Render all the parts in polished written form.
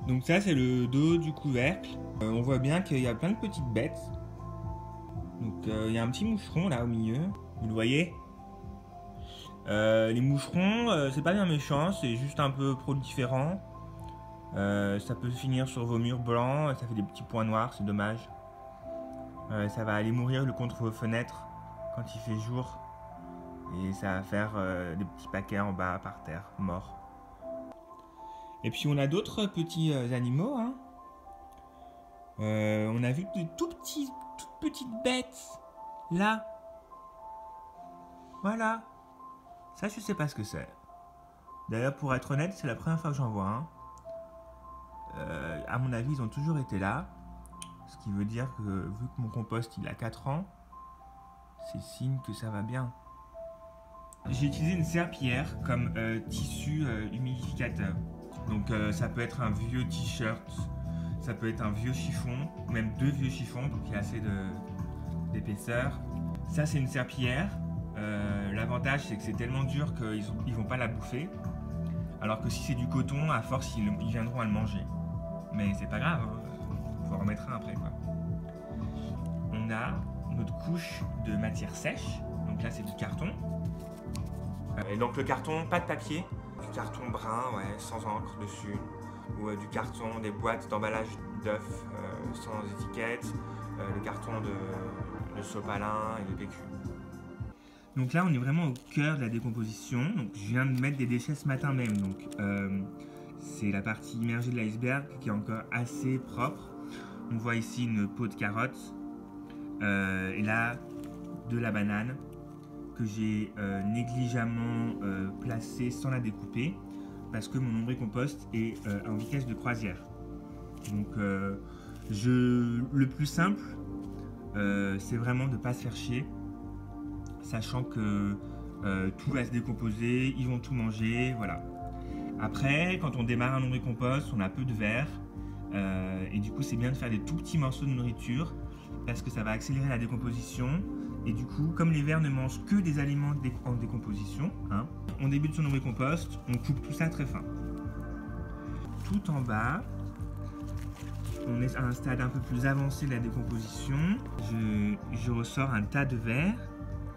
Donc ça c'est le dos du couvercle. On voit bien qu'il y a plein de petites bêtes. Donc il y a un petit moucheron là au milieu. Vous le voyez? Les moucherons, c'est pas bien méchant, c'est juste un peu proliférant. Ça peut finir sur vos murs blancs, ça fait des petits points noirs, c'est dommage. Ça va aller mourir contre vos fenêtres quand il fait jour. Et ça va faire des petits paquets en bas par terre, morts. Et puis on a d'autres petits animaux. Hein. On a vu de toutes petites bêtes. Là. Voilà. Ça, je sais pas ce que c'est. D'ailleurs, pour être honnête, c'est la première fois que j'en vois un. À mon avis, ils ont toujours été là. Ce qui veut dire que, vu que mon compost il a 4 ans, c'est signe que ça va bien. J'ai utilisé une serpillière comme tissu humidificateur. Donc ça peut être un vieux t-shirt, ça peut être un vieux chiffon, même 2 vieux chiffons, donc il y a assez d'épaisseur. Ça c'est une serpillière. L'avantage c'est que c'est tellement dur qu'ils vont pas la bouffer. Alors que si c'est du coton, à force ils viendront à le manger. Mais c'est pas grave, hein, faut en remettre un après quoi. On a notre couche de matière sèche, donc là c'est du carton. Et donc le carton, pas de papier, du carton brun, ouais, sans encre dessus, ou du carton, des boîtes d'emballage d'œufs sans étiquette, le carton de sopalin et de PQ. Donc là on est vraiment au cœur de la décomposition. Donc je viens de mettre des déchets ce matin même, donc c'est la partie immergée de l'iceberg qui est encore assez propre. On voit ici une peau de carotte et là de la banane que j'ai négligemment placée sans la découper parce que mon lombricompost est en vitesse de croisière. Donc le plus simple c'est vraiment de ne pas se faire chier, sachant que tout va se décomposer, ils vont tout manger, voilà. Après, quand on démarre un lombricompost, on a peu de verre et du coup c'est bien de faire des tout petits morceaux de nourriture parce que ça va accélérer la décomposition. Et du coup, comme les vers ne mangent que des aliments en décomposition, hein, on débute son lombricompost, on coupe tout ça très fin. Tout en bas, on est à un stade un peu plus avancé de la décomposition. Je ressors un tas de vers.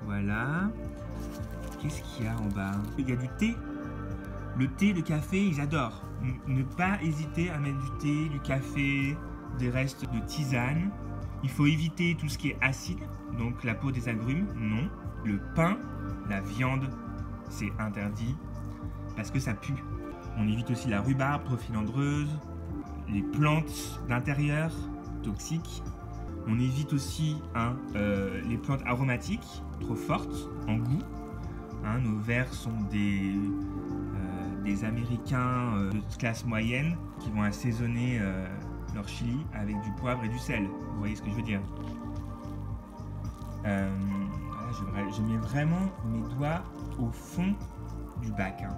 Voilà. Qu'est-ce qu'il y a en bas? Il y a du thé. Le thé, le café, ils adorent. Ne pas hésiter à mettre du thé, du café, des restes de tisane. Il faut éviter tout ce qui est acide, donc la peau des agrumes, non. Le pain, la viande, c'est interdit parce que ça pue. On évite aussi la rhubarbe trop filandreuse, les plantes d'intérieur toxiques. On évite aussi les plantes aromatiques trop fortes en goût. Hein, nos vers sont des Américains de classe moyenne qui vont assaisonner leur chili avec du poivre et du sel. Vous voyez ce que je veux dire? Je mets vraiment mes doigts au fond du bac. Hein.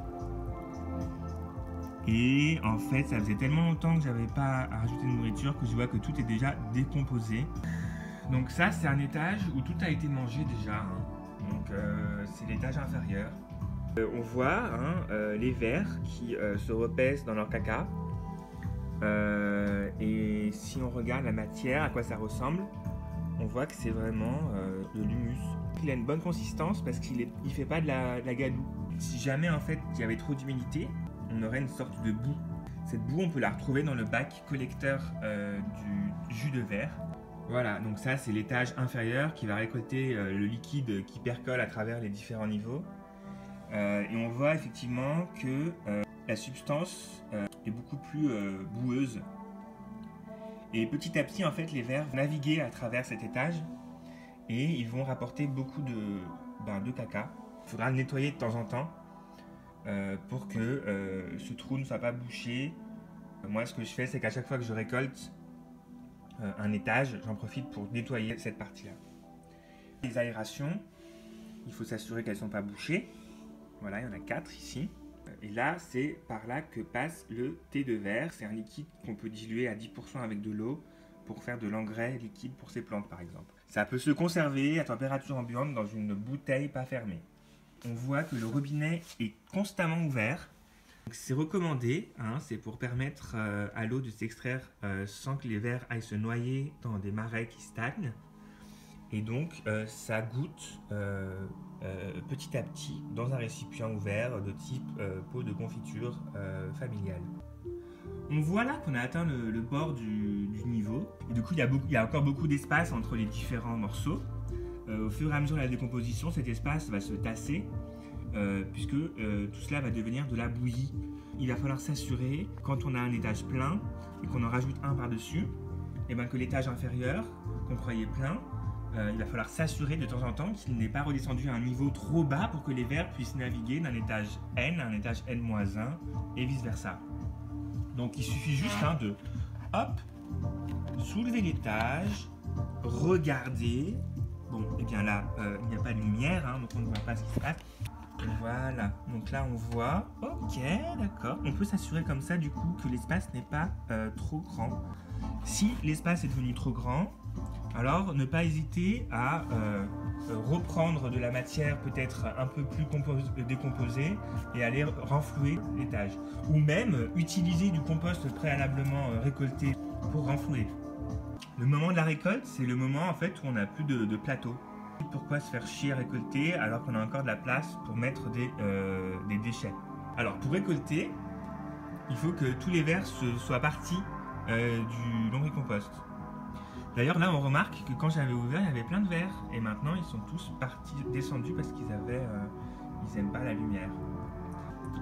Et en fait, ça faisait tellement longtemps que j'avais pas à rajouter de nourriture que je vois que tout est déjà décomposé. Donc ça, c'est un étage où tout a été mangé déjà. Hein. Donc c'est l'étage inférieur. On voit les vers qui se repaissent dans leur caca. Et si on regarde la matière, à quoi ça ressemble, on voit que c'est vraiment de l'humus. Il a une bonne consistance parce qu'il fait pas de la gadoue. Si jamais en fait il y avait trop d'humidité, on aurait une sorte de boue. Cette boue, on peut la retrouver dans le bac collecteur du jus de verre. Voilà, donc ça c'est l'étage inférieur qui va récolter le liquide qui percole à travers les différents niveaux. Et on voit effectivement que la substance est beaucoup plus boueuse. Et petit à petit, en fait, les vers vont naviguer à travers cet étage et ils vont rapporter beaucoup de caca. Il faudra le nettoyer de temps en temps pour que ce trou ne soit pas bouché. Moi, ce que je fais, c'est qu'à chaque fois que je récolte un étage, j'en profite pour nettoyer cette partie-là. Les aérations, il faut s'assurer qu'elles ne sont pas bouchées. Voilà, il y en a 4 ici. Et là, c'est par là que passe le thé de verre. C'est un liquide qu'on peut diluer à 10% avec de l'eau pour faire de l'engrais liquide pour ces plantes, par exemple. Ça peut se conserver à température ambiante dans une bouteille pas fermée. On voit que le robinet est constamment ouvert. C'est recommandé, hein, c'est pour permettre à l'eau de s'extraire sans que les vers aillent se noyer dans des marais qui stagnent. Et donc ça goûte petit à petit dans un récipient ouvert de type pot de confiture familiale. On voit là qu'on a atteint le bord du niveau. Et du coup, il y a encore beaucoup d'espace entre les différents morceaux. Au fur et à mesure de la décomposition, cet espace va se tasser puisque tout cela va devenir de la bouillie. Il va falloir s'assurer, quand on a un étage plein et qu'on en rajoute un par-dessus, et ben que l'étage inférieur, qu'on croyait plein, il va falloir s'assurer de temps en temps qu'il n'est pas redescendu à un niveau trop bas pour que les vers puissent naviguer d'un étage N à un étage N-1 et vice-versa. Donc il suffit juste de hop, soulever l'étage, regarder. Bon, et bien là, il n'y a pas de lumière, donc on ne voit pas ce qui se passe. Voilà, donc là on voit, ok, d'accord. On peut s'assurer comme ça du coup que l'espace n'est pas trop grand. Si l'espace est devenu trop grand, alors ne pas hésiter à reprendre de la matière peut-être un peu plus décomposée et aller renflouer l'étage. Ou même utiliser du compost préalablement récolté pour renflouer. Le moment de la récolte, c'est le moment en fait où on n'a plus de plateau. Pourquoi se faire chier à récolter alors qu'on a encore de la place pour mettre des déchets? Alors pour récolter, il faut que tous les vers soient partis du lombricompost. D'ailleurs là on remarque que quand j'avais ouvert il y avait plein de vers et maintenant ils sont tous descendus parce qu'ils n'aiment pas la lumière.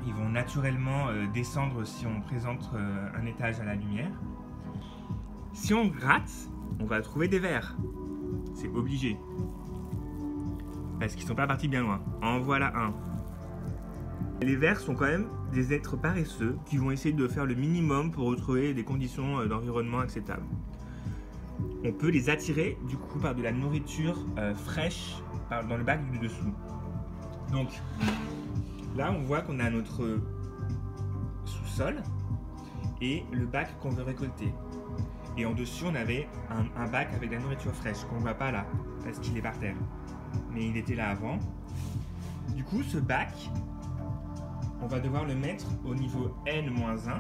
Ils vont naturellement descendre si on présente un étage à la lumière. Si on gratte, on va trouver des vers. C'est obligé. Parce qu'ils ne sont pas partis bien loin. En voilà un. Les vers sont quand même des êtres paresseux qui vont essayer de faire le minimum pour retrouver des conditions d'environnement acceptables. On peut les attirer du coup par de la nourriture fraîche dans le bac du dessous. Donc là on voit qu'on a notre sous-sol et le bac qu'on veut récolter. Et en dessus on avait un bac avec de la nourriture fraîche qu'on ne voit pas là parce qu'il est par terre. Mais il était là avant. Du coup ce bac, on va devoir le mettre au niveau N-1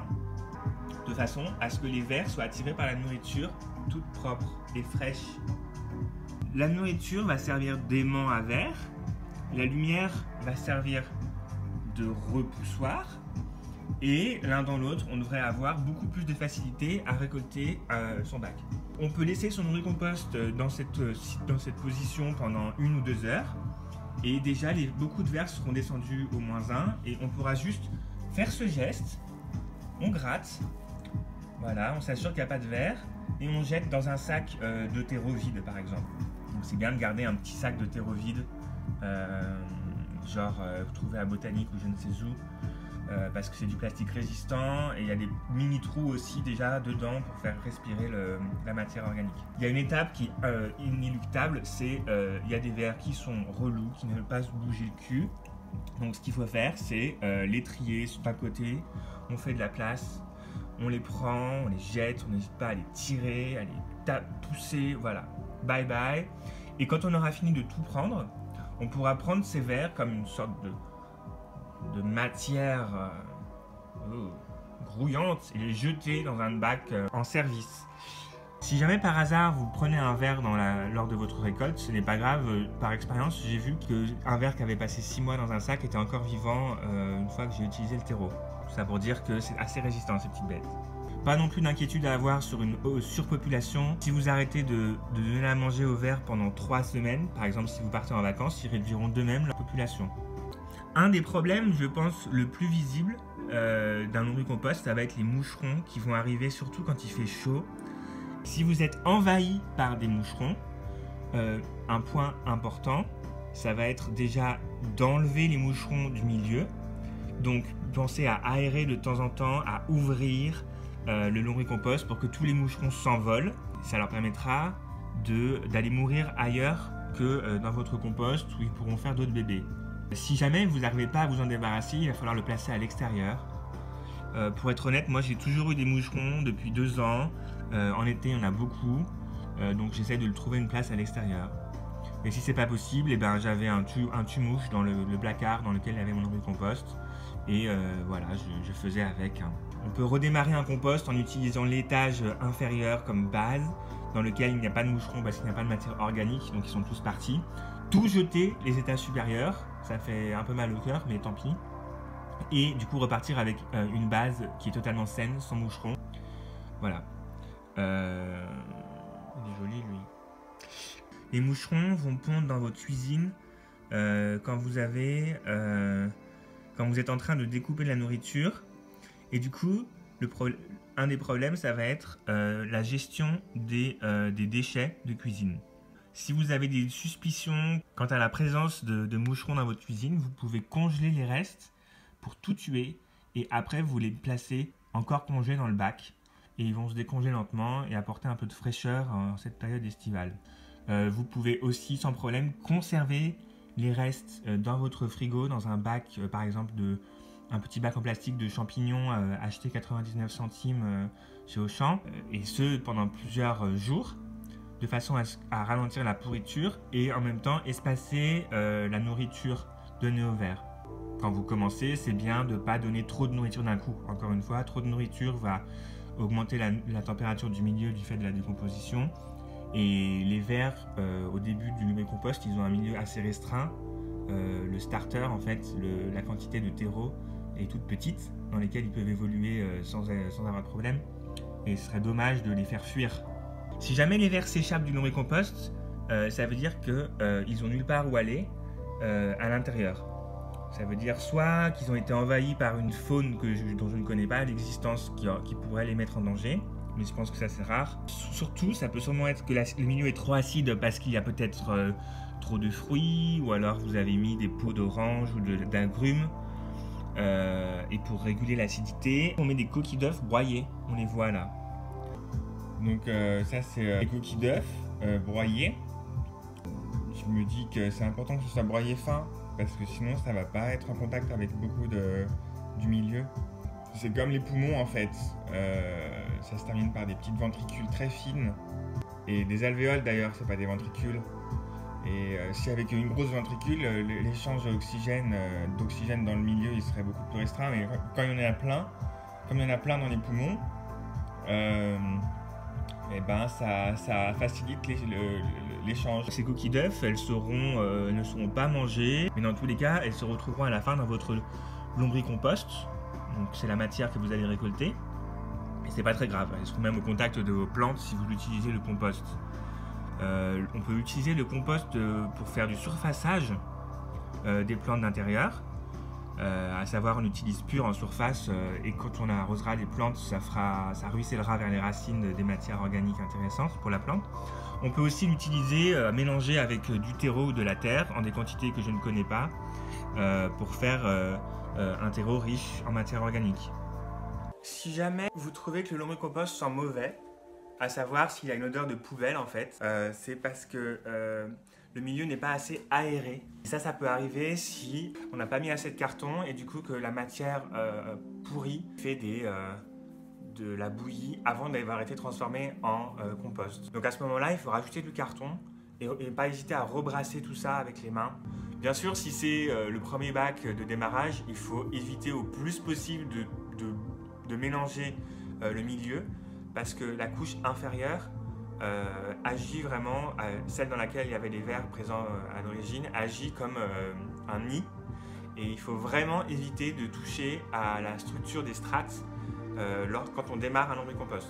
de façon à ce que les vers soient attirés par la nourriture toute propre et fraîche. La nourriture va servir d'aimant à vers, la lumière va servir de repoussoir et l'un dans l'autre, on devrait avoir beaucoup plus de facilité à récolter son bac. On peut laisser son lombricompost dans cette position pendant 1 ou 2 heures et déjà beaucoup de vers seront descendus au -1 et on pourra juste faire ce geste, on gratte, voilà, on s'assure qu'il n'y a pas de vers et on jette dans un sac de terreau vide par exemple. Donc c'est bien de garder un petit sac de terreau vide, genre trouvé à Botanique ou je ne sais où, parce que c'est du plastique résistant et il y a des mini trous aussi déjà dedans pour faire respirer la matière organique. Il y a une étape qui est inéluctable, c'est il y a des vers qui sont relous, qui ne veulent pas se bouger le cul. Donc ce qu'il faut faire, c'est les trier sur un côté, on fait de la place, on les prend, on les jette, on n'hésite pas à les tirer, à les pousser, voilà, bye bye. Et quand on aura fini de tout prendre, on pourra prendre ces vers comme une sorte de matière grouillante et les jeter dans un bac en service. Si jamais par hasard vous prenez un verre lors de votre récolte, ce n'est pas grave. Par expérience, j'ai vu qu'un verre qui avait passé 6 mois dans un sac était encore vivant une fois que j'ai utilisé le terreau. Tout ça pour dire que c'est assez résistant ces petites bêtes. Pas non plus d'inquiétude à avoir sur une surpopulation. Si vous arrêtez de donner à manger aux vers pendant 3 semaines, par exemple si vous partez en vacances, ils réduiront d'eux-mêmes leur population. Un des problèmes, je pense, le plus visible d'un lombricompost, ça va être les moucherons qui vont arriver surtout quand il fait chaud. Si vous êtes envahi par des moucherons, un point important, ça va être déjà d'enlever les moucherons du milieu. Donc pensez à aérer de temps en temps, à ouvrir le lombricompost pour que tous les moucherons s'envolent. Ça leur permettra d'aller mourir ailleurs que dans votre compost où ils pourront faire d'autres bébés. Si jamais vous n'arrivez pas à vous en débarrasser, il va falloir le placer à l'extérieur. Pour être honnête, moi j'ai toujours eu des moucherons depuis 2 ans. En été, il y en a beaucoup. Donc j'essaie de le trouver une place à l'extérieur. Et si c'est pas possible, j'avais un tue-mouche dans le placard dans lequel il y avait mon lombricompost. Et voilà, je faisais avec. On peut redémarrer un compost en utilisant l'étage inférieur comme base, dans lequel il n'y a pas de moucherons parce qu'il n'y a pas de matière organique, donc ils sont tous partis. Tout jeter les étages supérieurs, ça fait un peu mal au cœur, mais tant pis. Et du coup repartir avec une base qui est totalement saine, sans moucherons. Voilà. Il est joli lui. Les moucherons vont pondre dans votre cuisine quand vous êtes en train de découper de la nourriture. Et du coup, un des problèmes, ça va être la gestion des déchets de cuisine. Si vous avez des suspicions quant à la présence de moucherons dans votre cuisine, vous pouvez congeler les restes pour tout tuer. Et après, vous les placez encore congelés dans le bac. Et ils vont se décongeler lentement et apporter un peu de fraîcheur en cette période estivale. Vous pouvez aussi, sans problème, conserver les restes dans votre frigo, dans un bac, par exemple, un petit bac en plastique de champignons acheté 99 centimes chez Auchan, et ce pendant plusieurs jours, de façon à ralentir la pourriture et en même temps espacer la nourriture donnée au ver. Quand vous commencez, c'est bien de ne pas donner trop de nourriture d'un coup. Encore une fois, trop de nourriture va augmenter la température du milieu du fait de la décomposition. Et les vers, au début du lombricompost, ils ont un milieu assez restreint. Le starter, en fait, la quantité de terreau est toute petite, dans lesquelles ils peuvent évoluer sans avoir de problème. Et ce serait dommage de les faire fuir. Si jamais les vers s'échappent du lombricompost, ça veut dire qu'ils ont nulle part où aller à l'intérieur. Ça veut dire soit qu'ils ont été envahis par une faune dont je ne connais pas l'existence qui pourrait les mettre en danger, mais je pense que ça c'est rare. Surtout, ça peut sûrement être que le milieu est trop acide parce qu'il y a peut-être trop de fruits, ou alors vous avez mis des peaux d'orange ou d'agrumes. Et pour réguler l'acidité, on met des coquilles d'œufs broyées, on les voit là. Donc ça c'est les coquilles d'œufs broyées. Je me dis que c'est important que ce soit broyé fin, parce que sinon ça va pas être en contact avec beaucoup du milieu. C'est comme les poumons en fait, ça se termine par des petites ventricules très fines, et des alvéoles d'ailleurs, c'est pas des ventricules. Et si avec une grosse ventricule, l'échange d'oxygène dans le milieu il serait beaucoup plus restreint, mais quand il y en a plein, comme il y en a plein dans les poumons, et ben ça facilite l'échange. Ces coquilles d'œufs, elles ne seront pas mangées, mais dans tous les cas, elles se retrouveront à la fin dans votre lombricompost. Donc c'est la matière que vous allez récolter. Et c'est pas très grave, elles seront même au contact de vos plantes si vous utilisez le compost. On peut utiliser le compost pour faire du surfaçage des plantes d'intérieur. À savoir, on utilise pur en surface et quand on arrosera les plantes, ça ruissellera vers les racines des matières organiques intéressantes pour la plante. On peut aussi l'utiliser mélangé avec du terreau ou de la terre en des quantités que je ne connais pas pour faire un terreau riche en matière organique. Si jamais vous trouvez que le lombricompost sent mauvais, à savoir s'il a une odeur de poubelle en fait, c'est parce que le milieu n'est pas assez aéré. Et ça peut arriver si on n'a pas mis assez de carton et du coup que la matière pourrie fait de la bouillie avant d'avoir été transformée en compost. Donc à ce moment-là, il faut rajouter du carton et pas hésiter à rebrasser tout ça avec les mains. Bien sûr, si c'est le premier bac de démarrage, il faut éviter au plus possible de mélanger le milieu, parce que la couche inférieure agit vraiment, celle dans laquelle il y avait les vers présents à l'origine, agit comme un nid, et il faut vraiment éviter de toucher à la structure des strates quand on démarre un lombricompost.